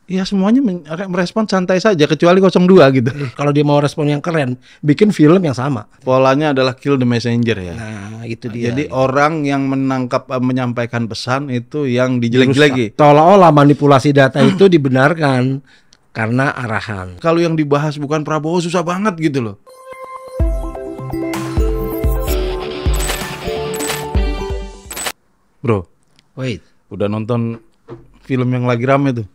Ya semuanya merespon santai saja kecuali 02 gitu. Kalau dia mau respon yang keren, bikin film yang sama. Polanya adalah kill the messenger ya. Nah, itu dia. Jadi gitu. orang yang menyampaikan pesan itu yang dijelek-jeleki. Seolah-olah manipulasi data itu dibenarkan karena arahan. Kalau yang dibahas bukan Prabowo susah banget gitu loh. Bro, Wait, udah nonton film yang lagi rame tuh?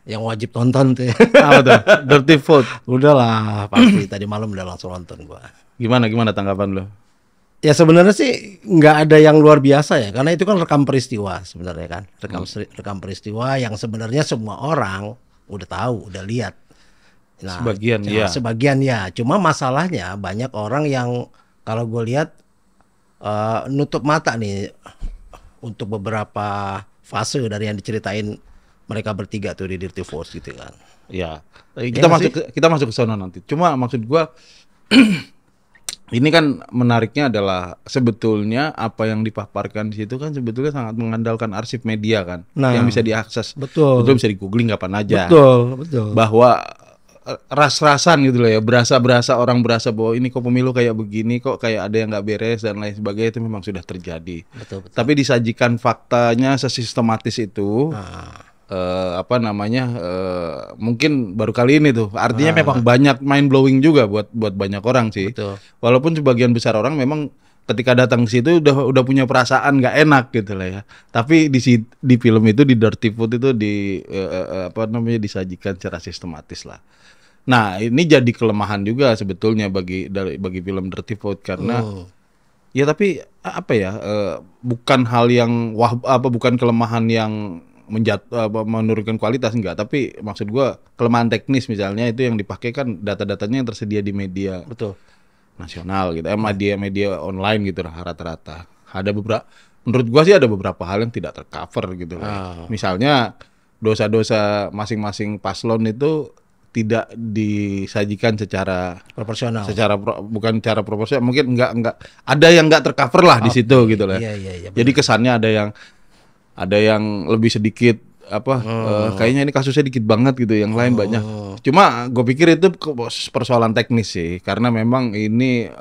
yang wajib tonton tuh. Apa tuh? Dirty Food. Udahlah, pasti tadi malam udah langsung nonton gua. Gimana tanggapan lo? Ya sebenarnya sih nggak ada yang luar biasa ya, karena itu kan rekam peristiwa sebenarnya kan, rekam peristiwa yang sebenarnya semua orang udah tahu, udah lihat. Nah, sebagian ya. Cuma masalahnya banyak orang yang kalau gue lihat nutup mata nih untuk beberapa fase dari yang diceritain mereka bertiga tuh di Dirty Force gitu kan. Ya, kita masuk ke sana nanti. Cuma maksud gue ini kan menariknya adalah sebetulnya apa yang dipaparkan di situ kan sebetulnya sangat mengandalkan arsip media kan, yang bisa diakses. Betul bisa di googling kapan aja. Betul. Bahwa ras-rasan gitu loh ya, berasa orang berasa bahwa ini kok pemilu kayak begini, kok kayak ada yang nggak beres dan lain sebagainya, itu memang sudah terjadi. Betul. Tapi disajikan faktanya sesistematis itu. Mungkin baru kali ini tuh. Artinya memang banyak mind blowing juga buat banyak orang sih. Betul. Walaupun sebagian besar orang memang ketika datang ke situ udah punya perasaan nggak enak gitu lah ya. Tapi di film itu, di Dirty Food itu disajikan secara sistematis lah. Nah, ini jadi kelemahan juga sebetulnya bagi film Dirty Food karena ya tapi bukan hal yang bukan kelemahan yang menurunkan kualitas, enggak, tapi maksud gua kelemahan teknis misalnya itu yang dipakai kan data-datanya yang tersedia di media nasional gitu, media online gitu rata-rata. Menurut gua sih ada beberapa hal yang tidak tercover gitu lah. Misalnya dosa-dosa masing-masing paslon itu tidak disajikan secara proporsional. Bukan secara proporsional, mungkin enggak ada yang enggak tercover lah di situ gitu lah. Iya, jadi kesannya ada yang lebih sedikit kayaknya ini kasusnya dikit banget gitu, yang lain banyak. Cuma gue pikir itu persoalan teknis sih, karena memang ini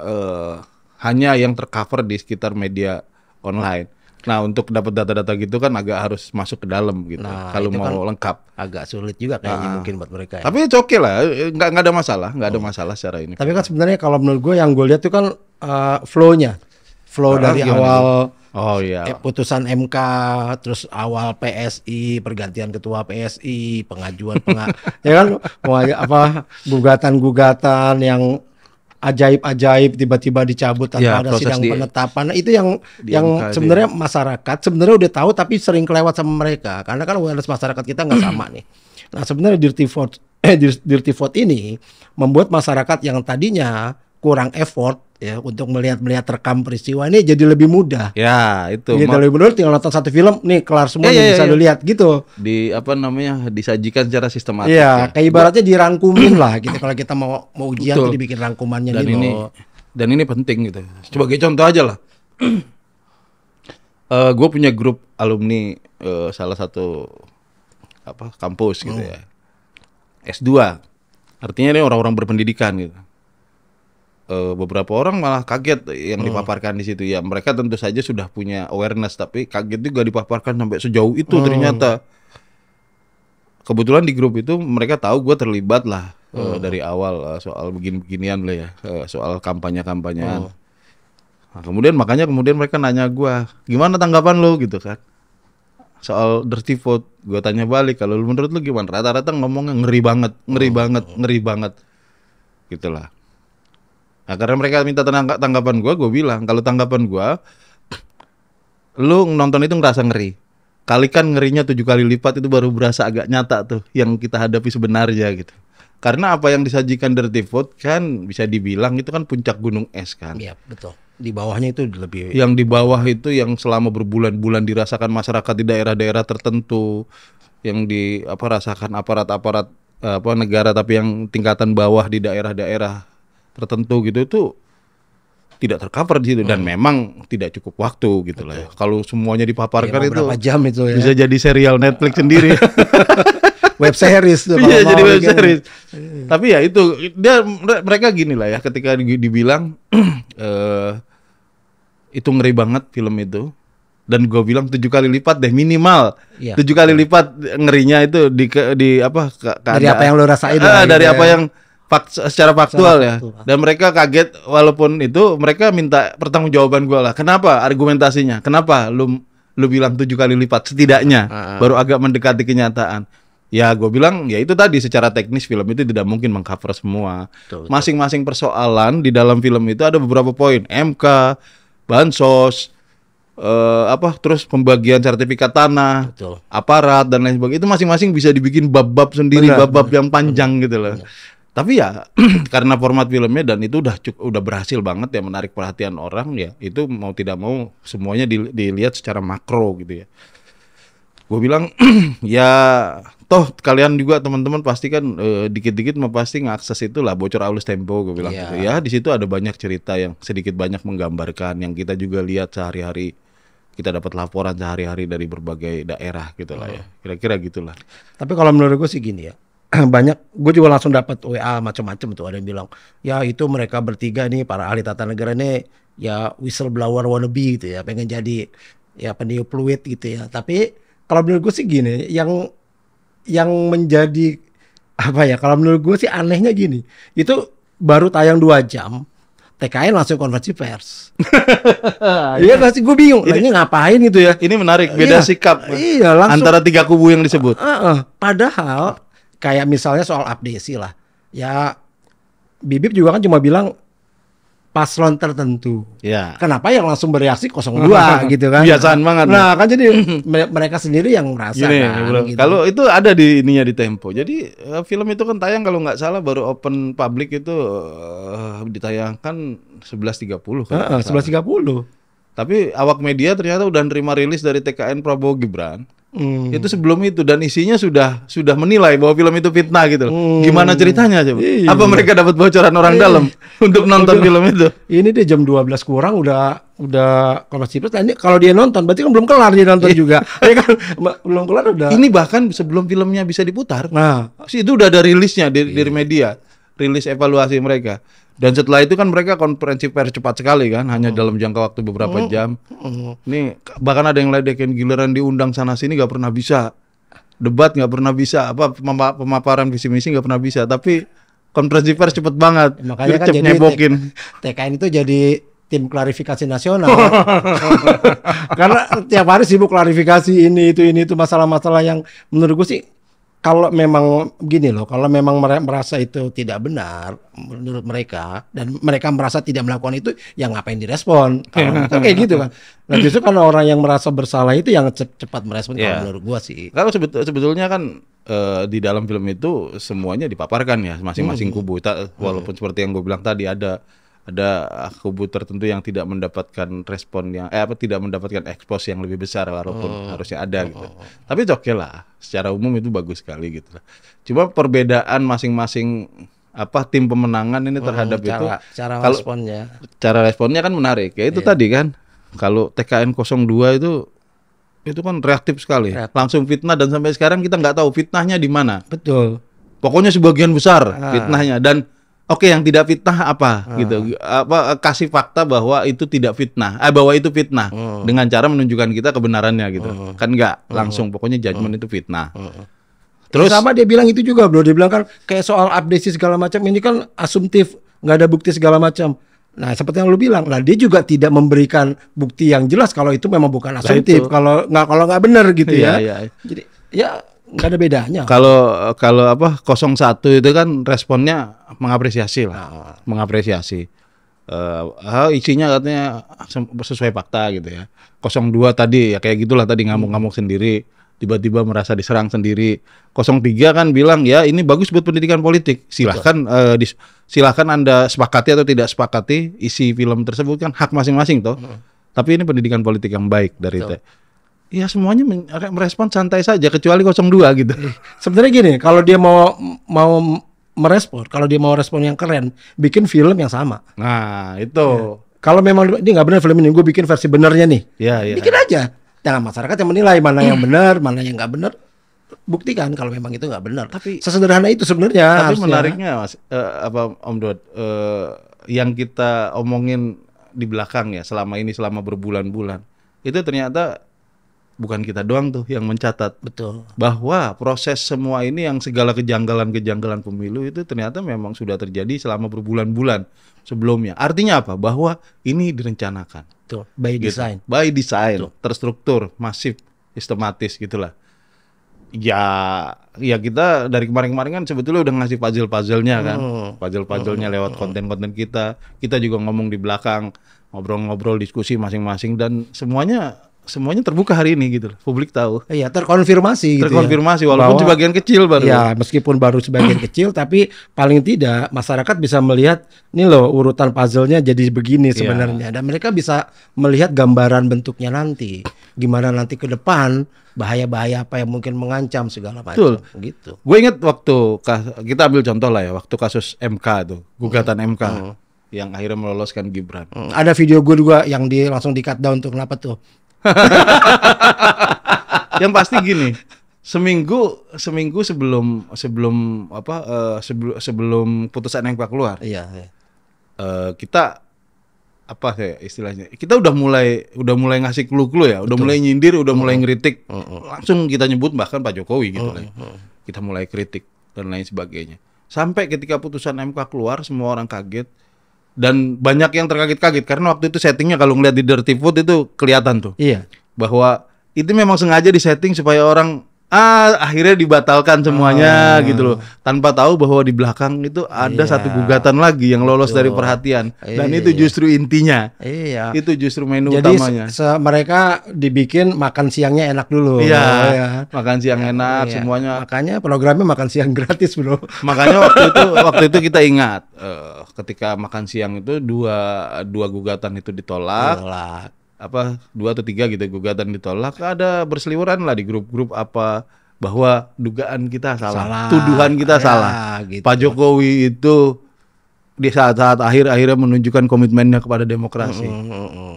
hanya yang tercover di sekitar media online. Nah, untuk dapat data-data gitu kan agak harus masuk ke dalam gitu. Kalau mau kan lengkap agak sulit juga kayaknya mungkin buat mereka. Tapi itu oke lah, nggak ada masalah secara ini. Tapi kan sebenarnya kalau menurut gue yang gue lihat itu kan flow dari awal. Putusan MK, terus awal PSI, pergantian ketua PSI, pengajuan ya kan, gugatan-gugatan yang ajaib-ajaib tiba-tiba dicabut tanpa ada sidang penetapan. Itu yang sebenarnya masyarakat sebenarnya udah tahu tapi sering kelewat sama mereka, karena kan awareness masyarakat kita nggak sama nih. Nah, sebenarnya Dirty Vote ini membuat masyarakat yang tadinya kurang effort ya untuk melihat rekam peristiwa ini jadi lebih mudah. Ya, itu. Gitu, lebih mudah tinggal nonton satu film nih kelar semua bisa dilihat gitu. Disajikan secara sistematis. Iya, kayak ibaratnya dirangkumin lah gitu. Kalau kita mau ujian tuh dibikin rangkumannya dan ini penting gitu. Sebagai contoh aja lah. Gue punya grup alumni salah satu kampus gitu ya. S2. Artinya ini orang-orang berpendidikan gitu. Beberapa orang malah kaget yang dipaparkan di situ ya. Mereka tentu saja sudah punya awareness, tapi kaget juga dipaparkan sampai sejauh itu ternyata. Kebetulan di grup itu mereka tahu gue terlibat lah dari awal soal beginian lah ya, soal kampanye-kampanyean. Nah, kemudian mereka nanya gue, gimana tanggapan lo gitu kan? Soal Dirty Vote, gue tanya balik, kalau menurut lu gimana? Rata-rata ngomongnya ngeri banget, gitulah. Nah, karena mereka minta tanggapan gue bilang, kalau tanggapan gue, lu nonton itu ngerasa ngeri. Kalikan ngerinya 7 kali lipat, itu baru berasa agak nyata tuh, yang kita hadapi sebenarnya gitu. Karena apa yang disajikan Dirty Vote kan bisa dibilang itu kan puncak gunung es kan. Iya, betul. Di bawahnya itu lebih. Yang di bawah itu yang selama berbulan-bulan dirasakan masyarakat di daerah-daerah tertentu, yang rasakan aparat-aparat negara, tapi yang tingkatan bawah di daerah-daerah tertentu gitu itu tidak tercover di situ dan memang tidak cukup waktu gitu lah ya. Kalau semuanya dipaparkan itu berapa jam itu ya. Bisa jadi serial Netflix sendiri. web series tuh. Iya, kalau jadi mau web bikin. series. Tapi ya itu mereka gini lah ya, ketika dibilang itu ngeri banget film itu. Dan gue bilang 7 kali lipat deh minimal. Iya. 7 kali lipat ngerinya itu di apa Dari apa yang lo rasain dari gitu apa ya. yang secara faktual ya. Dan mereka kaget walaupun itu mereka minta pertanggungjawaban gue lah. Kenapa argumentasinya? Kenapa lu bilang 7 kali lipat setidaknya baru agak mendekati kenyataan. Ya gue bilang ya itu tadi secara teknis film itu tidak mungkin mengcover semua. Masing-masing persoalan di dalam film itu ada beberapa poin. MK, bansos, terus pembagian sertifikat tanah, Betul. aparat dan lain sebagainya itu masing-masing bisa dibikin bab-bab sendiri, bab-bab yang panjang gitu loh. Tapi ya karena format filmnya dan itu udah berhasil banget ya menarik perhatian orang ya, itu mau tidak mau semuanya dilihat secara makro gitu ya. Gue bilang ya toh kalian juga teman-teman pasti kan dikit-dikit mau pasti ngakses itulah Bocor Aulus Tempo gue bilang gitu ya. Di situ ada banyak cerita yang sedikit banyak menggambarkan yang kita juga lihat sehari-hari. Kita dapat laporan sehari-hari dari berbagai daerah gitu lah ya. Kira-kira gitulah. Tapi kalau menurut gue sih gini ya. Banyak, gue juga langsung dapat WA macam-macam tuh, ada yang bilang ya itu mereka bertiga nih para ahli tata negara nih ya whistleblower wannabe gitu ya, pengen jadi ya peniup fluid gitu ya. Tapi kalau menurut gue sih gini, yang menjadi apa ya, kalau menurut gue sih anehnya gini, itu baru tayang 2 jam TKN langsung konferensi pers. Iya nggak sih, gue bingung. Ini ngapain gitu ya? Ini menarik, beda sikap langsung, antara 3 kubu yang disebut. Padahal kayak misalnya soal abdesi lah, ya Bibip juga kan cuma bilang paslon tertentu. Ya. Kenapa yang langsung bereaksi 02 gitu kan? Biasaan banget. Nah kan jadi mereka sendiri yang merasa Gini, kan. Gitu. Kalau itu ada di ininya di Tempo. Jadi film itu kan tayang kalau nggak salah baru open public itu ditayangkan 11.30 kan. 11.30. Tapi awak media ternyata udah nerima rilis dari TKN Prabowo Gibran. Itu sebelum itu dan isinya sudah menilai bahwa film itu fitnah gitu. Gimana ceritanya coba? Iya. Apa mereka dapat bocoran orang dalam untuk nonton film itu? Ini deh jam 12 kurang udah konversi pers. Ini kalau dia nonton berarti kan belum kelar dia nonton juga. Ya kan belum kelar udah. Ini bahkan sebelum filmnya bisa diputar. Nah, itu udah ada rilisnya dari media, rilis evaluasi mereka. Dan setelah itu kan mereka konferensi pers cepat sekali kan, hanya dalam jangka waktu beberapa jam. Nih bahkan ada yang ledekin giliran diundang sana sini nggak pernah bisa, debat nggak pernah bisa, apa pemaparan visi misi nggak pernah bisa. Tapi konferensi pers cepet banget, makanya kan jadi nyebokin. TKN itu jadi tim klarifikasi nasional. Karena tiap hari sibuk klarifikasi ini itu masalah-masalah yang menurut gue sih, kalau memang gini loh, kalau memang merasa itu tidak benar menurut mereka dan mereka merasa tidak melakukan itu, ya ngapain direspon? Kalau kan kayak gitu kan. Nah justru kan orang yang merasa bersalah itu yang cepat merespon. Kalau menurut gua sih. Kalau sebetulnya kan di dalam film itu semuanya dipaparkan ya masing-masing kubu. Walaupun seperti yang gue bilang tadi ada kubu tertentu yang tidak mendapatkan respon yang tidak mendapatkan ekspos yang lebih besar walaupun harusnya ada gitu. Tapi oke lah, secara umum itu bagus sekali gitu lah. Cuma perbedaan masing-masing tim pemenangan ini terhadap itu cara responnya. Cara responnya kan menarik. Ya itu tadi kan. Kalau TKN 02 itu kan reaktif sekali. Langsung fitnah dan sampai sekarang kita nggak tahu fitnahnya di mana. Betul. Pokoknya sebagian besar fitnahnya dan oke, yang tidak fitnah apa gitu? Kasih fakta bahwa itu tidak fitnah, bahwa itu fitnah dengan cara menunjukkan kita kebenarannya gitu. Kan enggak langsung pokoknya judgement itu fitnah. Terus sama dia bilang itu juga, bro. Dia bilang kan kayak soal abdesi segala macam ini kan asumtif, nggak ada bukti segala macam. Nah, seperti yang lu bilang, nah dia juga tidak memberikan bukti yang jelas kalau itu memang bukan asumtif, kalau nggak benar gitu ya. Jadi ya nggak ada bedanya. Kalau 01 itu kan responnya mengapresiasi lah, mengapresiasi. Isinya katanya sesuai fakta gitu ya. 02 tadi ya kayak gitulah tadi ngamuk-ngamuk sendiri, tiba-tiba merasa diserang sendiri. 03 kan bilang ya ini bagus buat pendidikan politik. Silahkan Anda sepakati atau tidak sepakati isi film tersebut kan hak masing-masing toh. Tapi ini pendidikan politik yang baik dari itu. Ya semuanya merespon santai saja kecuali 02 gitu. Sebenarnya gini, kalau dia mau merespon, kalau dia mau respon yang keren, bikin film yang sama. Nah itu. Kalau memang ini nggak benar film ini, gue bikin versi benernya nih. Ya. Bikin aja. Jangan masyarakat yang menilai mana yang benar, mana yang nggak benar. buktikan kalau memang itu nggak benar. Tapi sesederhana itu sebenarnya. Tapi menariknya Mas, Om Dod, yang kita omongin di belakang ya selama berbulan-bulan, itu ternyata bukan kita doang tuh yang mencatat. Betul. Bahwa proses semua ini yang segala kejanggalan-kejanggalan pemilu itu ternyata memang sudah terjadi selama berbulan-bulan sebelumnya. Artinya apa? Bahwa ini direncanakan. Betul. By design. Gitu. By design, terstruktur, masif, sistematis gitulah. Ya kita dari kemarin-kemarin kan sebetulnya udah ngasih puzzle-puzzlenya kan. Puzzle-puzzlenya lewat konten-konten kita. Kita juga ngomong di belakang, ngobrol-ngobrol, diskusi masing-masing, dan semuanya terbuka hari ini gitu loh. Publik tahu. Iya, terkonfirmasi gitu. Terkonfirmasi ya. Walaupun sebagian kecil baru. Ya, meskipun baru sebagian kecil, tapi paling tidak masyarakat bisa melihat nih loh urutan puzzle-nya jadi begini sebenarnya. Dan mereka bisa melihat gambaran bentuknya nanti. Gimana nanti ke depan, bahaya-bahaya apa yang mungkin mengancam segala macam. Gitu. Gue inget waktu kita ambil contoh lah ya, waktu kasus MK tuh, gugatan MK yang akhirnya meloloskan Gibran. Ada video gue juga yang langsung di cut down tuh, kenapa tuh? Yang pasti gini, seminggu sebelum putusan MK keluar, kita apa ya istilahnya, kita udah mulai ngasih clue ya, udah mulai nyindir, udah mulai ngeritik, langsung kita nyebut bahkan Pak Jokowi gitu lah. Kita mulai kritik dan lain sebagainya. Sampai ketika putusan MK keluar, semua orang kaget. Dan banyak yang terkaget-kaget karena waktu itu settingnya kalau ngeliat di Dirty Food itu kelihatan tuh. Iya. Bahwa itu memang sengaja disetting supaya orang akhirnya dibatalkan semuanya gitu loh. Tanpa tahu bahwa di belakang itu ada satu gugatan lagi yang lolos dari perhatian. Dan itu justru intinya. Iya. Itu justru menu utamanya. Jadi mereka dibikin makan siangnya enak dulu. Iya. Makan siang enak semuanya. Makanya programnya makan siang gratis, Bro. Makanya waktu itu kita ingat ketika makan siang itu dua gugatan itu ditolak. 2 atau 3 gitu gugatan ditolak, ada berseliweran lah di grup-grup apa bahwa dugaan kita salah. Tuduhan kita salah. Gitu. Pak Jokowi itu di saat-saat akhirnya menunjukkan komitmennya kepada demokrasi.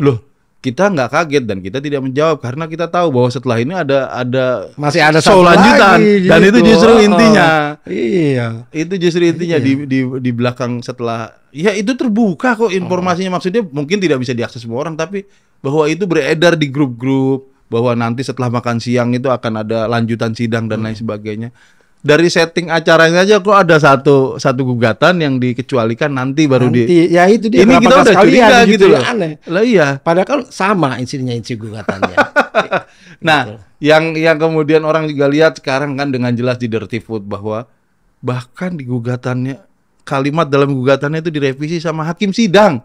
Loh, kita nggak kaget dan kita tidak menjawab karena kita tahu bahwa setelah ini masih ada show lanjutan lagi, dan gitu. Itu justru intinya. Iya. Itu justru intinya di belakang setelah itu terbuka kok informasinya, maksudnya mungkin tidak bisa diakses semua orang tapi bahwa itu beredar di grup-grup bahwa nanti setelah makan siang itu akan ada lanjutan sidang dan lain sebagainya. Dari setting acaranya aja kok ada satu gugatan yang dikecualikan nanti ya itu dia. Ini kita udah curiga gitu loh. Aneh. Lah iya. Padahal sama insi gugatannya. Nah, yang kemudian orang juga lihat sekarang kan dengan jelas di Dirty Food bahwa bahkan di gugatannya kalimat dalam gugatannya itu direvisi sama hakim sidang.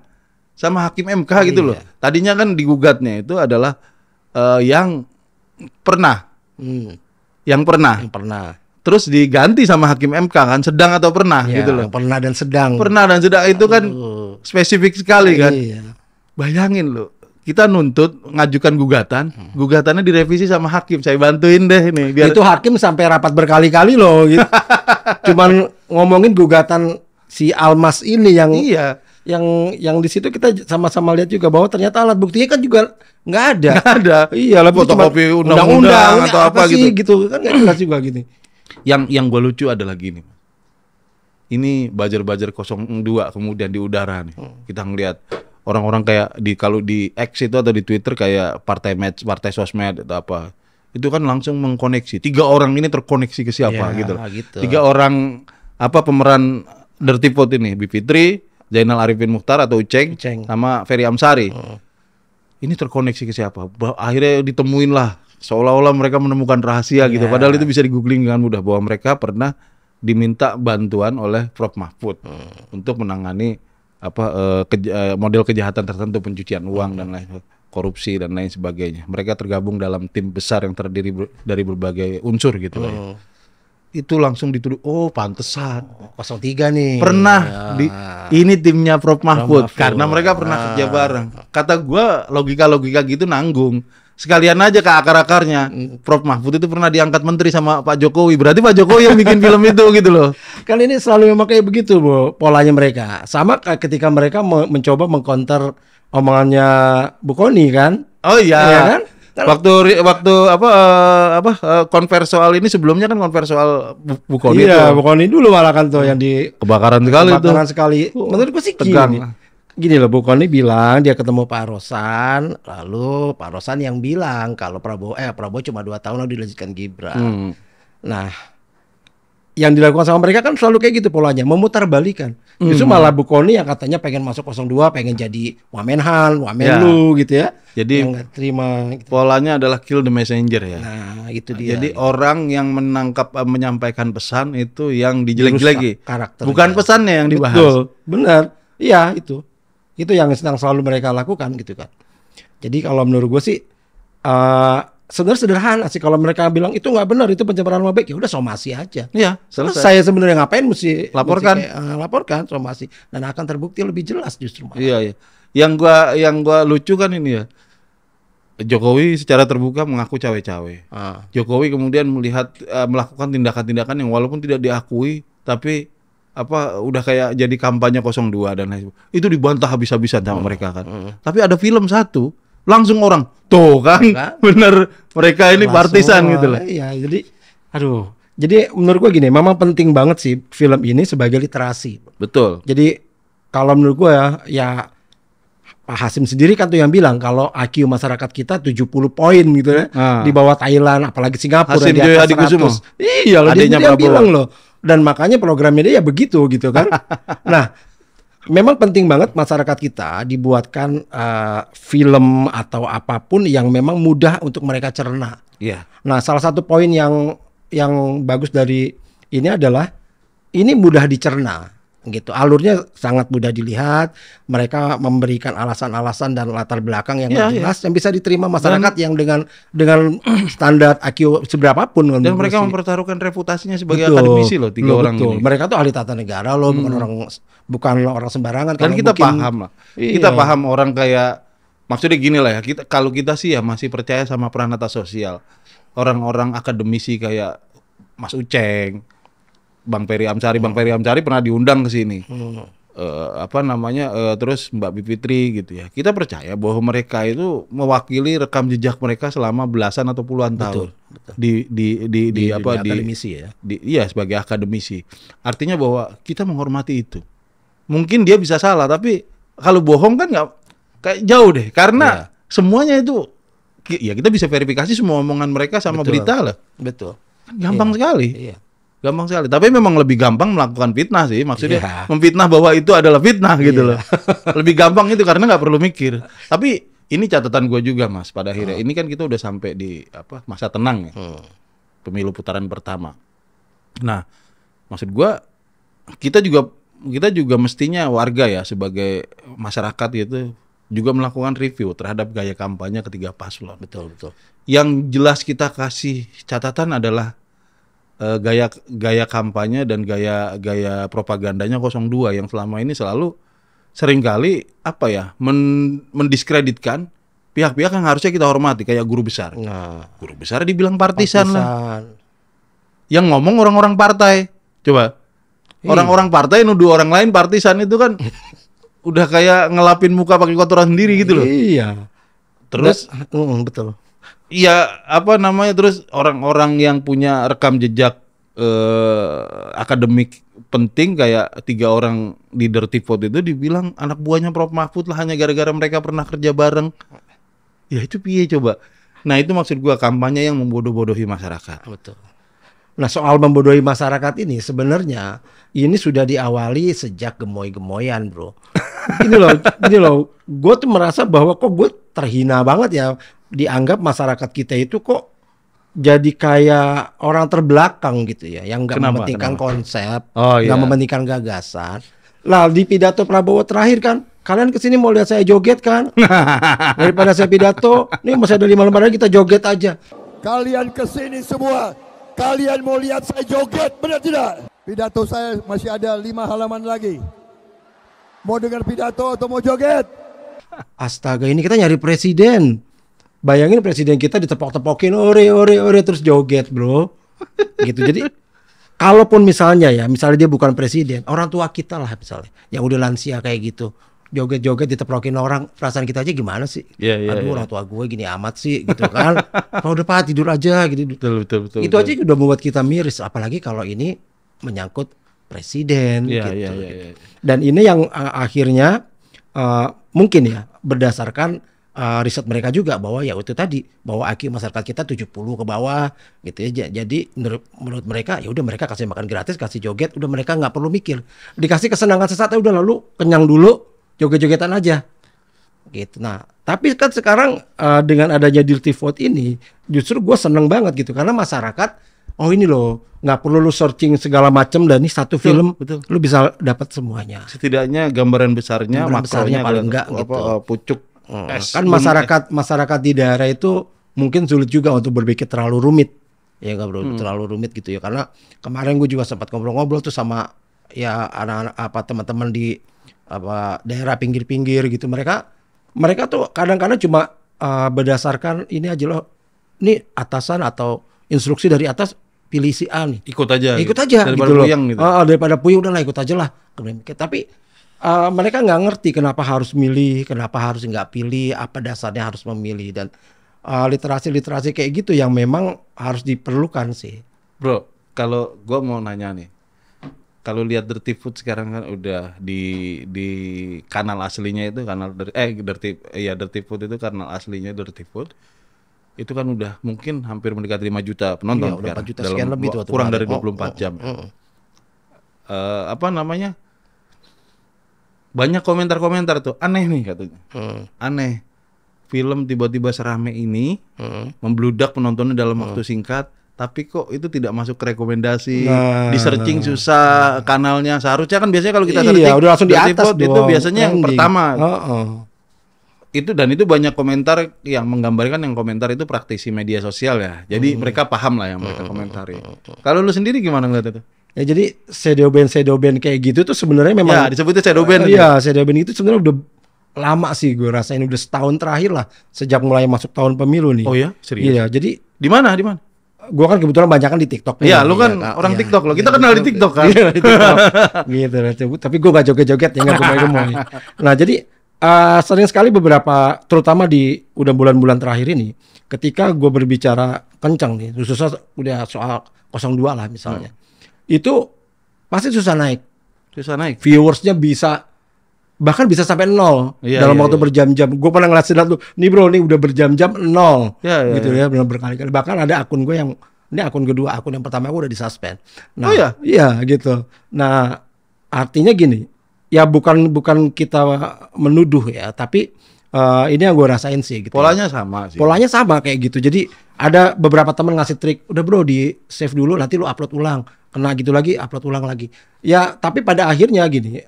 Sama hakim MK gitu loh. Tadinya kan digugatnya itu adalah yang pernah. Yang pernah. Terus diganti sama hakim MK kan, sedang atau pernah gitu loh. Pernah dan sedang. Pernah dan sedang itu kan spesifik sekali kan. Bayangin loh, kita nuntut ngajukan gugatannya direvisi sama hakim. Saya bantuin deh ini. Biar itu hakim sampai rapat berkali-kali loh gitu. Cuman ngomongin gugatan si Almas ini yang yang di situ kita sama-sama lihat juga bahwa ternyata alat buktinya kan juga nggak ada. Iya, fotokopi undang-undang atau apa gitu kan nggak jelas juga gini. Yang gue lucu adalah gini, ini buzzer 02 kemudian di udara nih, kita ngelihat orang-orang kayak kalau di X itu atau di Twitter kayak partai sosmed atau apa, itu kan langsung mengkoneksi 3 orang ini terkoneksi ke siapa gitu. 3 orang pemeran Dirty Food ini, Bivitri, Zainal Arifin Mukhtar atau Uceng. Sama Ferry Amsari. Ini terkoneksi ke siapa? Akhirnya ditemuin lah, seolah-olah mereka menemukan rahasia gitu. Padahal itu bisa di-googling dengan mudah bahwa mereka pernah diminta bantuan oleh Prof Mahfud untuk menangani model kejahatan tertentu, pencucian uang dan lain, korupsi dan lain sebagainya. Mereka tergabung dalam tim besar yang terdiri dari berbagai unsur gitu lah. Ya. Itu langsung dituduh, pantesan 03 nih. Pernah ini timnya Prof Mahfud karena mereka pernah kerja bareng. Kata gua logika gitu nanggung. Sekalian aja ke akar-akarnya. Prof Mahfud itu pernah diangkat menteri sama Pak Jokowi. Berarti Pak Jokowi yang bikin film itu gitu loh. Kan ini selalu memang kayak begitu, Bu, polanya mereka. Sama ketika mereka mencoba mengcounter omongannya Bu Kony kan? Oh iya. Ya kan? Waktu konvers soal ini sebelumnya kan konvers soal Bukoni. Iya, Bukoni dulu malah kan tuh yang di kebakaran sekali itu. Kebakaran sekali. Menurut gue sih gini loh, Bukoni bilang dia ketemu Pak Rosan, lalu Pak Rosan yang bilang kalau Prabowo cuma 2 tahun lalu dilanjutkan Gibran. Nah, yang dilakukan sama mereka kan selalu kayak gitu polanya, memutarbalikan. Justru malah Bukoni yang katanya pengen masuk 02, pengen jadi Wamenhan, Wamenlu gitu ya. Jadi yang nggak terima. Gitu. Polanya adalah kill the messenger ya. Nah, itu dia. Jadi orang yang menyampaikan pesan itu yang dijelek-jeleki. Bukan ya. pesannya yang dibahas. Betul, benar. Iya itu yang sedang selalu mereka lakukan gitu kan. Jadi kalau menurut gue sih sebenarnya sederhana sih, kalau mereka bilang itu nggak benar, itu pencemaran nama baik, ya udah somasi aja. Iya, selesai. Sebenarnya ngapain mesti laporkan, laporkan somasi, dan akan terbukti lebih jelas justru. Iya. Yang gua lucu kan ini ya. Jokowi secara terbuka mengaku cawe-cawe. Jokowi kemudian melakukan tindakan-tindakan yang walaupun tidak diakui, tapi udah kayak jadi kampanye 02 dan lain sebagainya. Itu dibantah habis-habisan sama mereka kan. Tapi ada film satu langsung orang tuh kan bener mereka ini partisan gitu loh. Iya, jadi menurut gua gini, memang penting banget sih film ini sebagai literasi. Betul. Jadi kalau menurut gua ya Pak Hasim sendiri kan tuh yang bilang kalau IQ masyarakat kita 70 poin gitu ya, di bawah Thailand, apalagi Singapura Hasim di atas 100. Iya loh, dia bilang loh. Dan makanya programnya dia ya begitu gitu kan. Nah, memang penting banget masyarakat kita dibuatkan film atau apapun yang memang mudah untuk mereka cerna. Iya. Nah, salah satu poin yang bagus dari ini adalah ini mudah dicerna, gitu. Alurnya sangat mudah dilihat. Mereka memberikan alasan-alasan dan latar belakang yang jelas yang bisa diterima masyarakat yang dengan standar IQ seberapapun. Dan mereka mempertaruhkan reputasinya sebagai akademisi loh, 3 orang ini. Mereka tuh ahli tata negara loh, bukan orang sembarangan. Dan kita paham lah. Kita paham orang kayak, maksudnya gini lah ya, kalau kita sih ya masih percaya sama pranata sosial. Orang-orang akademisi kayak Mas Uceng, Bang Ferry Amsari pernah diundang ke sini. Terus Mbak Bivitri gitu ya. Kita percaya bahwa mereka itu mewakili rekam jejak mereka selama belasan atau puluhan tahun. Betul. Di akademisi ya. Iya, sebagai akademisi. Artinya bahwa kita menghormati itu. Mungkin dia bisa salah, tapi kalau bohong kan nggak kayak jauh deh. Karena semuanya itu ya kita bisa verifikasi semua omongan mereka sama berita lah. Betul. Gampang sekali. Iya. Gampang sekali. Tapi memang lebih gampang melakukan fitnah sih. Maksudnya memfitnah bahwa itu adalah fitnah gitu loh. Lebih gampang itu karena nggak perlu mikir. Tapi ini catatan gue juga Mas. Pada akhirnya ini kan kita udah sampai di masa tenang ya. Pemilu putaran pertama. Nah, maksud gue kita juga mestinya warga ya sebagai masyarakat gitu juga melakukan review terhadap gaya kampanye ketiga paslon. Betul. Yang jelas kita kasih catatan adalah gaya kampanye dan gaya propagandanya 02 yang selama ini selalu seringkali mendiskreditkan pihak-pihak yang harusnya kita hormati kayak guru besar. Guru besar dibilang partisan lah. Yang ngomong orang-orang partai. Coba. Orang-orang partai nuduh orang lain partisan itu kan udah kayak ngelapin muka pakai kotoran sendiri gitu loh. Iya. Terus betul. Iya, terus orang-orang yang punya rekam jejak akademik penting kayak 3 orang di Dirty Vote itu dibilang anak buahnya Prof Mahfud lah hanya gara-gara mereka pernah kerja bareng. Ya itu piye coba. Nah, itu maksud gua kampanye yang membodoh-bodohi masyarakat. Betul. Nah, soal membodohi masyarakat ini sebenarnya ini sudah diawali sejak gemoy-gemoyan, bro. Ini loh, gue tuh merasa bahwa kok gue terhina banget ya, dianggap masyarakat kita itu kok jadi kayak orang terbelakang gitu ya, yang nggak mementingkan konsep, nggak mementingkan gagasan. Lah di pidato Prabowo terakhir kan, kalian kesini mau lihat saya joget kan? Daripada saya pidato, nih masih ada 5 lembar lagi kita joget aja. Kalian kesini semua, kalian mau lihat saya joget, benar tidak? Pidato saya masih ada 5 halaman lagi. Mau dengar pidato atau mau joget? Astaga, ini kita nyari presiden. Bayangin presiden kita ditepok-tepokin, ore terus joget, bro. Gitu. Jadi kalaupun misalnya dia bukan presiden, orang tua kita lah misalnya yang udah lansia kayak gitu, joget-joget diteprokin orang, perasaan kita aja gimana sih? Iya, Aduh, orang tua gue gini amat sih gitu kan. Kalau udah Pak tidur aja gitu. Betul. Itu aja udah membuat kita miris, apalagi kalau ini menyangkut presiden Iya, gitu. iya. Dan ini yang akhirnya mungkin ya berdasarkan riset mereka juga bahwa ya itu tadi bahwa IQ masyarakat kita 70 ke bawah gitu ya. Jadi menurut mereka ya udah mereka kasih makan gratis, kasih joget, udah mereka nggak perlu mikir. Dikasih kesenangan sesaat udah lalu kenyang dulu, joget-jogetan aja. Gitu. Nah, tapi kan sekarang dengan adanya Dirty Vote ini justru gue seneng banget gitu karena masyarakat ini loh nggak perlu lu searching segala macam dan ini satu film lu bisa dapat semuanya. Setidaknya gambaran besarnya, makronya paling enggak gitu. Pucuk. Kan masyarakat di daerah itu mungkin sulit juga untuk berpikir terlalu rumit. Ya nggak bro, terlalu rumit gitu ya. Karena kemarin gue juga sempat ngobrol-ngobrol tuh sama ya anak-anak teman-teman di daerah pinggir-pinggir gitu. Mereka tuh kadang-kadang cuma berdasarkan ini aja loh. Ini atasan atau instruksi dari atas pilih si A nih. Ikut aja Daripada gitu puyeng gitu. Daripada puyeng udahlah ikut aja lah. Tapi mereka nggak ngerti kenapa harus milih, kenapa harus nggak pilih, apa dasarnya harus memilih dan literasi kayak gitu yang memang harus diperlukan sih. Bro, kalau gue mau nanya nih, kalau lihat Dirty Food sekarang kan udah di kanal aslinya itu Dirty Food itu kanal aslinya Dirty Food itu kan udah mungkin hampir mendekati 5 juta penonton. Iya, udah 4 juta dalam sekian lebih tuh kurang dari 24 jam. Banyak komentar-komentar tuh, aneh nih katanya. Aneh. Film tiba-tiba serame ini membludak penontonnya dalam waktu singkat, tapi kok itu tidak masuk ke rekomendasi, di searching susah kanalnya. Seharusnya kan biasanya kalau kita searching udah langsung di atas itu biasanya yang pertama. Itu banyak komentar yang menggambarkan yang komentar itu praktisi media sosial ya. Jadi mereka paham lah yang mereka komentari. Kalau lu sendiri gimana ngeliat itu? Ya jadi shadow band kayak gitu tuh sebenarnya memang ya disebutnya shadow band. Iya, shadow band itu sebenarnya udah lama sih gue rasain, udah setahun terakhir lah sejak mulai masuk tahun pemilu nih. Oh ya, serius? Iya, jadi di mana? Gue kan kebetulan banyak kan di TikTok. Iya, lu kan orang TikTok lo. Kita kenal di TikTok kan. Gitu. Tapi gue gak joget-joget ya, gak gemoy-gemoy. Nah, jadi sering sekali beberapa, terutama di udah bulan-bulan terakhir ini, ketika gue berbicara kencang nih, khususnya udah soal 02 lah misalnya. Itu pasti susah naik. Viewersnya bahkan bisa sampai 0 dalam waktu berjam-jam. Gue pernah ngeliat tuh, nih bro, nih udah berjam-jam 0 gitu ya, benar berkali-kali. Bahkan ada akun gue yang, ini akun kedua, akun yang pertama gue udah disuspend. Nah, iya gitu. Nah, artinya gini, ya bukan kita menuduh ya, tapi ini yang gue rasain sih. Gitu Polanya sama sih. Polanya sama kayak gitu. Jadi ada beberapa teman ngasih trik, udah bro di save dulu, nanti lu upload ulang. Kena gitu lagi, upload ulang lagi. Ya, tapi pada akhirnya gini,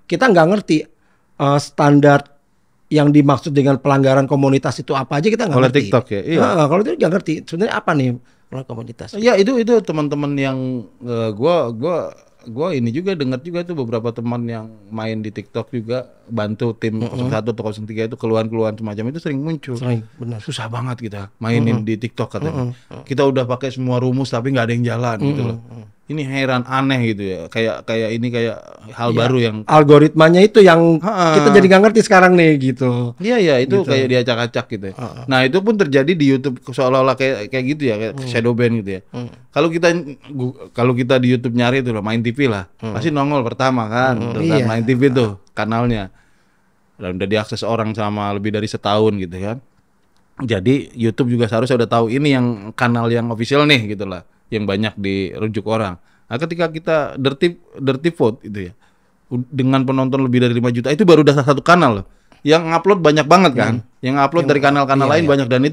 kita nggak ngerti standar yang dimaksud dengan pelanggaran komunitas itu apa aja, kita nggak ngerti. Oleh TikTok ya? Iya. Kalau itu nggak ngerti, sebenarnya apa nih komunitas? Ya itu teman-teman yang gue ini juga dengar juga tuh beberapa teman yang main di TikTok juga bantu tim 01 atau 03 itu keluhan-keluhan semacam itu sering muncul. Benar. Susah banget kita mainin di TikTok katanya. Kita udah pakai semua rumus tapi nggak ada yang jalan gitu loh. Ini heran, aneh gitu ya. Kayak ini kayak hal baru yang algoritmanya itu yang kita jadi nggak ngerti sekarang nih gitu. Iya itu gitu. Kayak diacak-acak gitu ya. Nah, itu pun terjadi di YouTube seolah-olah kayak gitu ya, kayak shadow ban gitu ya. Kalau kita di YouTube nyari itu loh, Main TV lah. Pasti nongol pertama kan, Main TV tuh kanalnya. Dan udah diakses orang selama lebih dari setahun gitu kan. Jadi YouTube juga seharusnya udah tahu ini yang kanal yang official nih gitu lah, yang banyak dirujuk orang. Nah, ketika kita Dirty Vote itu ya, dengan penonton lebih dari 5 juta, itu baru udah satu kanal loh. Yang upload banyak banget kan, yang upload dari kanal-kanal lain banyak, dan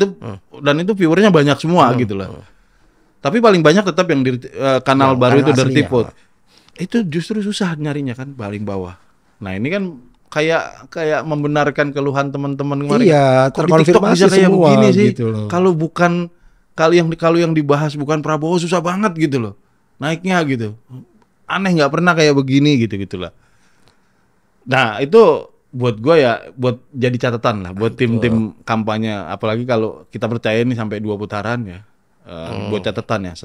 itu viewernya banyak semua gitu loh. Tapi paling banyak tetap yang di kanal baru itu Dirty Vote. Itu justru susah nyarinya kan, paling bawah. Nah ini kan kayak membenarkan keluhan teman-teman kemarin. Iya, terkonfirmasi bisa kayak semua begini sih. Gitu loh. Kalau yang dibahas bukan Prabowo, susah banget gitu loh naiknya gitu. Aneh, nggak pernah kayak begini gitulah. Nah itu buat gue ya, buat jadi catatan lah buat tim-tim kampanye, apalagi kalau kita percaya ini sampai 2 putaran ya. Buat catatan ya,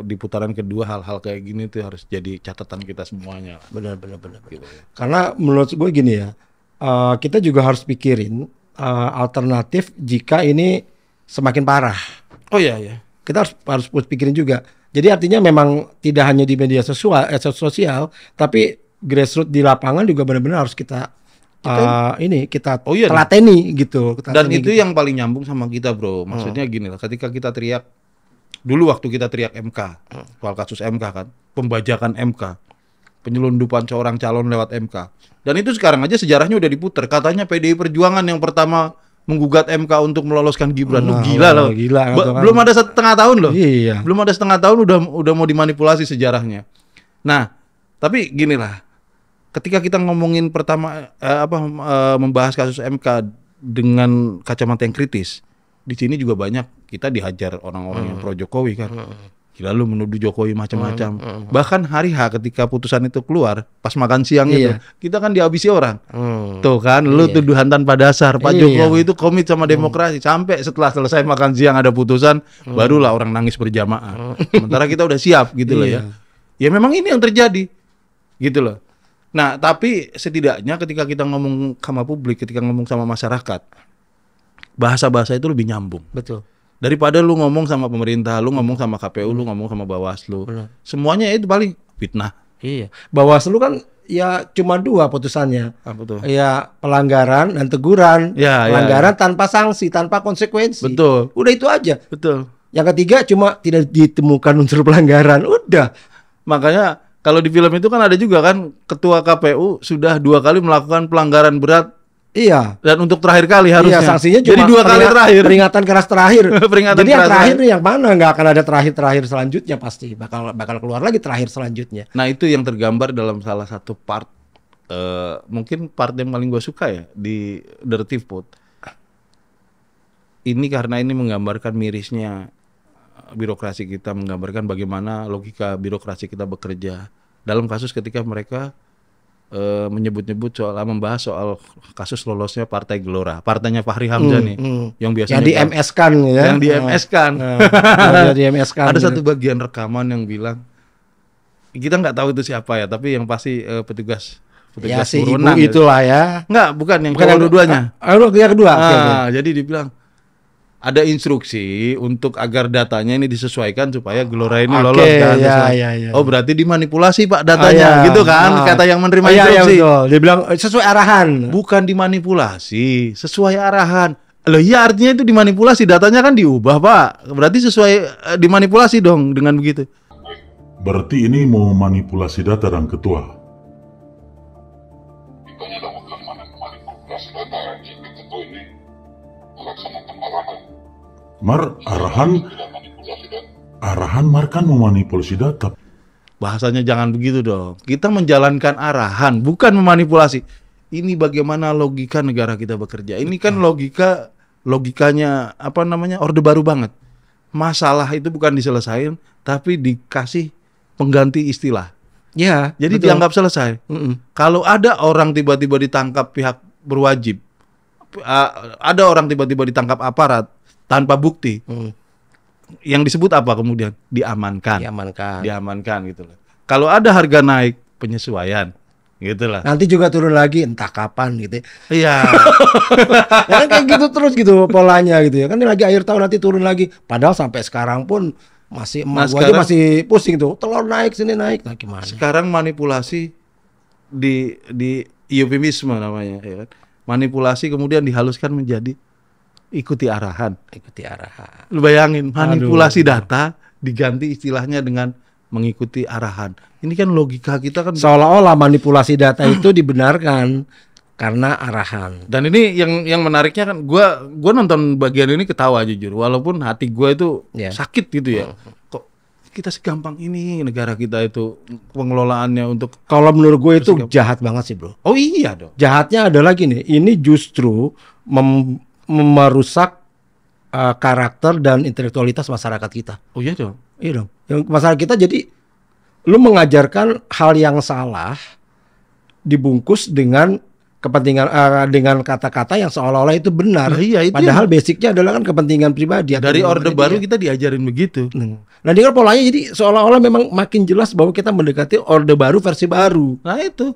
di putaran kedua hal-hal kayak gini tuh harus jadi catatan kita semuanya. Benar. Gitu. Karena menurut gue gini ya, kita juga harus pikirin alternatif jika ini semakin parah. Oh iya ya. Kita harus pikirin juga. Jadi artinya memang tidak hanya di media sosial, tapi grassroots di lapangan juga benar-benar harus kita telateni gitu. Dan itu yang paling nyambung sama kita, bro. Maksudnya gini lah, ketika kita teriak dulu waktu kita teriak MK, soal kasus MK kan, pembajakan MK, penyelundupan seorang calon lewat MK. Dan itu sekarang aja sejarahnya udah diputar. Katanya PDI Perjuangan yang pertama menggugat MK untuk meloloskan Gibran. Lu gila loh. Belum ada setengah tahun loh. Iya. Belum ada setengah tahun udah mau dimanipulasi sejarahnya. Nah, tapi gini lah. Ketika kita ngomongin pertama membahas kasus MK dengan kacamata yang kritis, di sini juga banyak kita dihajar orang-orang yang pro Jokowi kan. Gila lu menuduh Jokowi macam-macam. Bahkan hari H ketika putusan itu keluar, pas makan siang itu, kita kan dihabisi orang. Tuh kan, lu tuduhan tanpa dasar. Pak Jokowi itu komit sama demokrasi. Sampai setelah selesai makan siang ada putusan, barulah orang nangis berjamaah. Sementara kita udah siap gitu loh ya. Ya memang ini yang terjadi. Gitu loh. Nah, tapi setidaknya ketika kita ngomong sama publik, ketika ngomong sama masyarakat, bahasa-bahasa itu lebih nyambung. Betul. Daripada lu ngomong sama pemerintah, lu ngomong sama KPU, lu ngomong sama Bawaslu. Semuanya itu paling fitnah. Iya. Bawaslu kan ya cuma 2 putusannya. Apa tuh? Ya pelanggaran dan teguran. Pelanggaran tanpa sanksi, tanpa konsekuensi. Betul. Udah itu aja. Betul. Yang ketiga cuma tidak ditemukan unsur pelanggaran. Udah. Makanya kalau di film itu kan ada juga kan ketua KPU sudah 2 kali melakukan pelanggaran berat. Iya. Dan untuk terakhir kali harusnya. Iya, sanksinya cuma jadi 2 kali terakhir. Peringatan keras terakhir. Peringatan jadi keras yang terakhir yang mana? Nggak akan ada terakhir selanjutnya pasti. Bakal keluar lagi terakhir selanjutnya. Nah itu yang tergambar dalam salah satu part. Mungkin part yang paling gue suka ya di Dirty Food. Ini karena ini menggambarkan mirisnya birokrasi kita, menggambarkan bagaimana logika birokrasi kita bekerja. Dalam kasus ketika mereka menyebut-nyebut membahas soal kasus lolosnya Partai Gelora, partainya Fahri Hamzah nih, yang biasanya yang di MS-kan ya. Yang di MS-kan. Di MS-kan. Ada satu bagian rekaman yang bilang, kita nggak tahu itu siapa ya, tapi yang pasti petugas ya, si ibu berwenang, itulah ya. Nggak, bukan yang kedua-duanya. Yang kedua. Jadi dibilang ada instruksi untuk agar datanya ini disesuaikan supaya Gelora ini lolos kan. Ya. Oh berarti dimanipulasi Pak datanya, gitu kan? Kata yang menerima instruksi. Betul. Dia bilang sesuai arahan. Bukan dimanipulasi, sesuai arahan. Loh iya artinya itu dimanipulasi, datanya kan diubah Pak. Berarti sesuai dimanipulasi dong dengan begitu. Berarti ini mau manipulasi data dan ketua. Kita lakukan manipulasi data jika ketua ini melaksanakan arahan. Arahan Mar kan memanipulasi data. Bahasanya jangan begitu dong. Kita menjalankan arahan, bukan memanipulasi. Ini bagaimana logika negara kita bekerja. Ini kan logikanya Orde Baru banget. Masalah itu bukan diselesaikan, tapi dikasih pengganti istilah. Ya. Jadi dianggap selesai. Kalau ada orang tiba-tiba ditangkap pihak berwajib, ada orang tiba-tiba ditangkap aparat tanpa bukti, yang disebut apa kemudian? Diamankan gitu loh. Kalau ada harga naik, penyesuaian gitu lah. Nanti juga turun lagi entah kapan gitu. Iya. Ya kan kayak gitu terus gitu polanya gitu ya. Kan lagi akhir tahun nanti turun lagi. Padahal sampai sekarang pun masih masih pusing tuh. Telur naik sini naik, nah gimana? Sekarang manipulasi di eufemisme namanya ya kan. Manipulasi kemudian dihaluskan menjadi ikuti arahan. Lu bayangin, manipulasi data diganti istilahnya dengan mengikuti arahan. Ini kan logika kita kan seolah-olah manipulasi data itu dibenarkan karena arahan. Dan ini yang menariknya kan gua nonton bagian ini ketawa jujur, walaupun hati gua itu sakit gitu ya. Kok kita segampang ini negara kita itu pengelolaannya untuk. Kalau menurut gue itu jahat banget sih bro. Oh iya dong. Jahatnya adalah gini, ini justru merusak karakter dan intelektualitas masyarakat kita. Oh iya dong. Iya dong. Yang masyarakat kita jadi lu mengajarkan hal yang salah dibungkus dengan kepentingan dengan kata-kata yang seolah-olah itu benar. Iya, itu padahal basicnya adalah kan kepentingan pribadi. Dari Orde Baru kita diajarin begitu. Nah, ini kan polanya jadi seolah-olah memang makin jelas bahwa kita mendekati Orde Baru versi baru. Nah itu.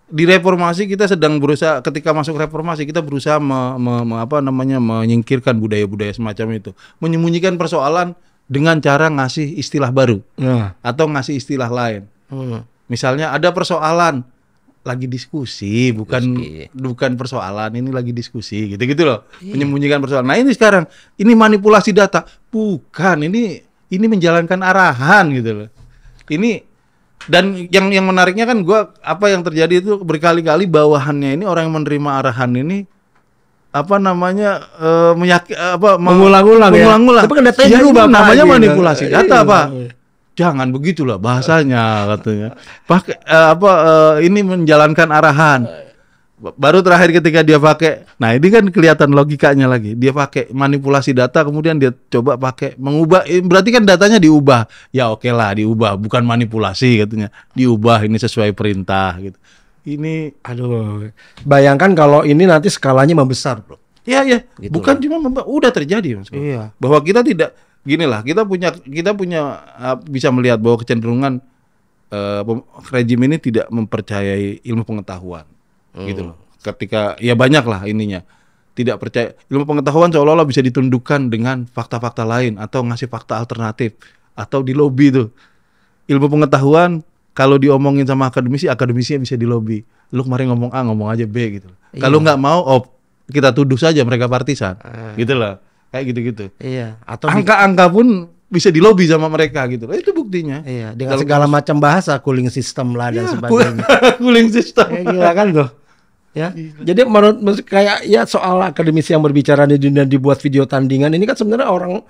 di reformasi kita sedang berusaha, ketika masuk reformasi kita berusaha menyingkirkan budaya-budaya semacam itu, menyembunyikan persoalan dengan cara ngasih istilah baru atau ngasih istilah lain. Misalnya ada persoalan lagi diskusi, bukan persoalan, ini lagi diskusi, gitu-gitu loh. Menyembunyikan persoalan. Nah, ini sekarang ini manipulasi data, bukan, ini menjalankan arahan gitu loh. Ini. Dan yang menariknya kan apa yang terjadi itu berkali-kali bawahannya ini orang yang menerima arahan ini mengulang-ulang. Tapi kan datanya berubah, namanya manipulasi data Pak. Jangan begitulah bahasanya katanya. Pakai ini menjalankan arahan. Baru terakhir ketika dia pakai, nah ini kan kelihatan logikanya lagi. Dia pakai manipulasi data, kemudian dia coba pakai mengubah. Berarti kan datanya diubah. Ya oke lah diubah, bukan manipulasi katanya. Diubah ini sesuai perintah gitu. Ini, aduh, bayangkan kalau ini nanti skalanya membesar, bro. Iya, gitu bukan cuma udah terjadi Mas. Iya. Bahwa kita tidak, ginilah, kita punya bisa melihat bahwa kecenderungan rejim ini tidak mempercayai ilmu pengetahuan. Gitu loh. Ketika ya banyak lah ininya tidak percaya ilmu pengetahuan, seolah-olah bisa ditundukkan dengan fakta-fakta lain atau ngasih fakta alternatif atau di lobby tuh. Ilmu pengetahuan kalau diomongin sama akademisinya bisa di lobby. Lu kemarin ngomong A, ngomong aja B gitu. Kalau nggak mau, kita tuduh saja mereka partisan. Gitu lah. Kayak gitu-gitu. Iya. Atau angka-angka pun bisa di lobby sama mereka gitu. Itu buktinya. Iya, dengan segala macam bahasa, cooling system lah dan sebagainya. Cooling system. Gila kan tuh. Ya, jadi menurut kayak ya soal akademisi yang berbicara di dunia dibuat video tandingan ini kan sebenarnya orang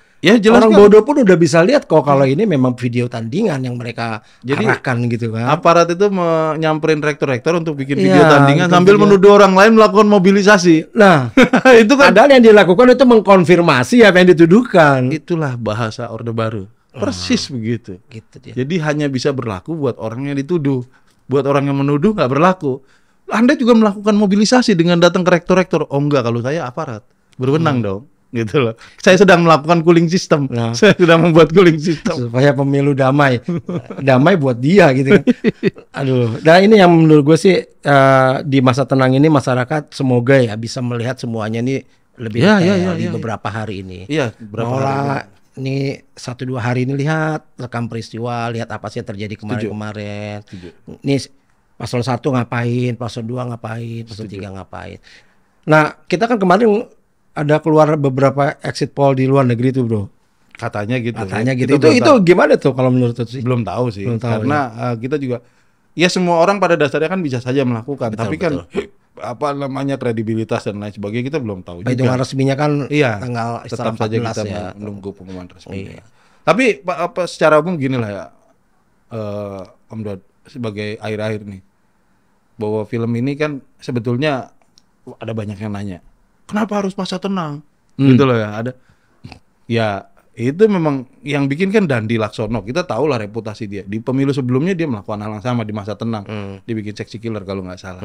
bodoh pun udah bisa lihat kok kalau ini memang video tandingan yang mereka arahkan gitu kan. Aparat itu menyamperin rektor-rektor untuk bikin video tandingan sambil menuduh orang lain melakukan mobilisasi. Nah, itu kan padahal yang dilakukan itu mengkonfirmasi apa yang dituduhkan. Itulah bahasa Orde Baru. Persis begitu. Gitu dia. Jadi hanya bisa berlaku buat orang yang dituduh. Buat orang yang menuduh nggak berlaku. Anda juga melakukan mobilisasi dengan datang ke rektor-rektor. Oh enggak, kalau saya aparat berwenang dong, gitu loh. Saya sedang melakukan cooling system. Saya sedang membuat cooling system supaya pemilu damai, damai buat dia gitu kan. Aduh, nah ini yang menurut gue sih di masa tenang ini masyarakat semoga ya bisa melihat semuanya ini lebih di beberapa hari ini. Iya, beberapa hari. Ini 1-2 hari ini lihat rekam peristiwa, lihat apa sih yang terjadi kemarin-kemarin. Nih Paslon 1 ngapain, Paslon 2 ngapain, Paslon 3 ngapain. Nah, kita kan kemarin ada keluar beberapa exit poll di luar negeri tuh, bro. Katanya gitu. Katanya gitu. Itu gimana tuh kalau menurut tuh sih? Belum tahu sih. Karena kita juga ya semua orang pada dasarnya kan bisa saja melakukan, tapi kan apa namanya kredibilitas dan lain sebagainya kita belum tahu juga. Hitungan resminya kan tanggal tetap 14 saja kita ya. menunggu pengumuman resmi. Tapi secara umum gini lah ya. Om Dod, sebagai akhir-akhir nih, bahwa film ini kan sebetulnya ada banyak yang nanya, kenapa harus masa tenang? Gitu loh ya. Ada ya itu memang yang bikin kan Dandi Laksono, kita tahu lah reputasi dia di pemilu sebelumnya, dia melakukan hal yang sama di masa tenang, dibikin seksi killer kalau nggak salah.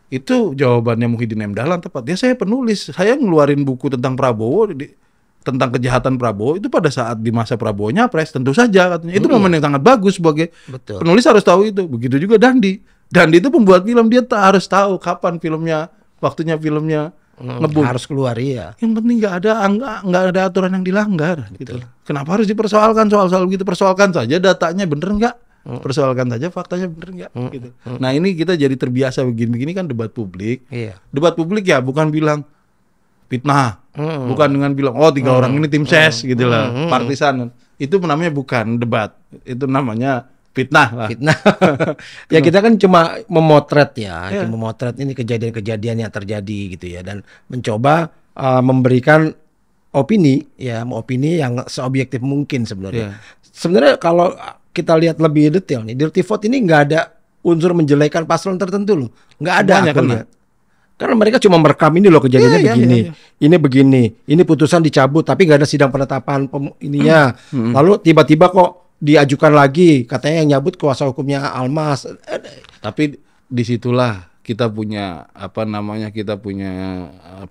Itu jawabannya Muhyiddin M. Dahlan tepat. Dia saya penulis, saya ngeluarin buku tentang Prabowo, tentang kejahatan Prabowo itu pada saat di masa Prabowo nyapres, tentu saja katanya. Itu momen yang sangat bagus sebagai penulis, harus tahu itu. Begitu juga Dandi. Dandi itu pembuat film, dia harus tahu kapan filmnya, waktunya filmnya ngebum. Harus keluar ya. Yang penting nggak ada aturan yang dilanggar. Gitu. Kenapa harus dipersoalkan soal-soal begitu? Persoalkan saja datanya bener nggak? Persoalkan saja faktanya bener nggak? Gitu. Nah ini kita jadi terbiasa begini-begini kan debat publik. Debat publik ya bukan bilang fitnah, bukan dengan bilang 3 orang ini tim ses gitu lah, partisan. Itu namanya bukan debat, itu namanya fitnah lah. Fitnah. Ya kita kan cuma memotret memotret ini kejadian-kejadian yang terjadi gitu ya, dan mencoba memberikan opini yang seobjektif mungkin sebenarnya. Sebenarnya kalau kita lihat lebih detail nih, Dirty Vote ini nggak ada unsur menjelekan paslon tertentu loh, nggak ada. Karena mereka cuma merekam ini loh kejadiannya begini, ini begini, ini putusan dicabut tapi nggak ada sidang penetapan ininya. Lalu tiba-tiba kok diajukan lagi, katanya yang nyabut kuasa hukumnya Almas. Tapi disitulah kita punya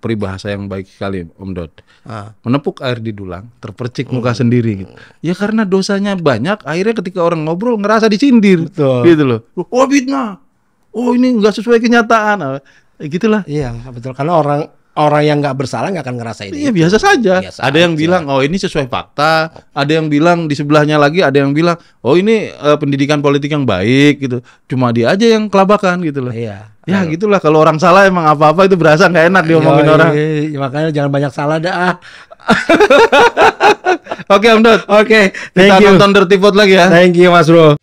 peribahasa yang baik sekali, Om Dod. Menepuk air di dulang, terpercik muka sendiri. Gitu. Ya karena dosanya banyak, akhirnya ketika orang ngobrol ngerasa disindir, gitu loh. Oh fitnah. oh ini nggak sesuai kenyataan, gitulah. Iya, betul. Karena orang yang nggak bersalah nggak akan ngerasain Iya itu. biasa saja. Biasa Ada yang aja. bilang, oh ini sesuai fakta. Ada yang bilang di sebelahnya lagi, ada yang bilang, oh ini pendidikan politik yang baik gitu. Cuma dia aja yang kelabakan gitu loh. Iya. Ya gitulah, kalau orang salah emang apa-apa itu berasa nggak enak diomongin Yoi, orang. makanya jangan banyak salah dah. Oke Om Dot, Oke, kita thank you. nonton Dirty Vote lagi ya. Thank you Mas Bro.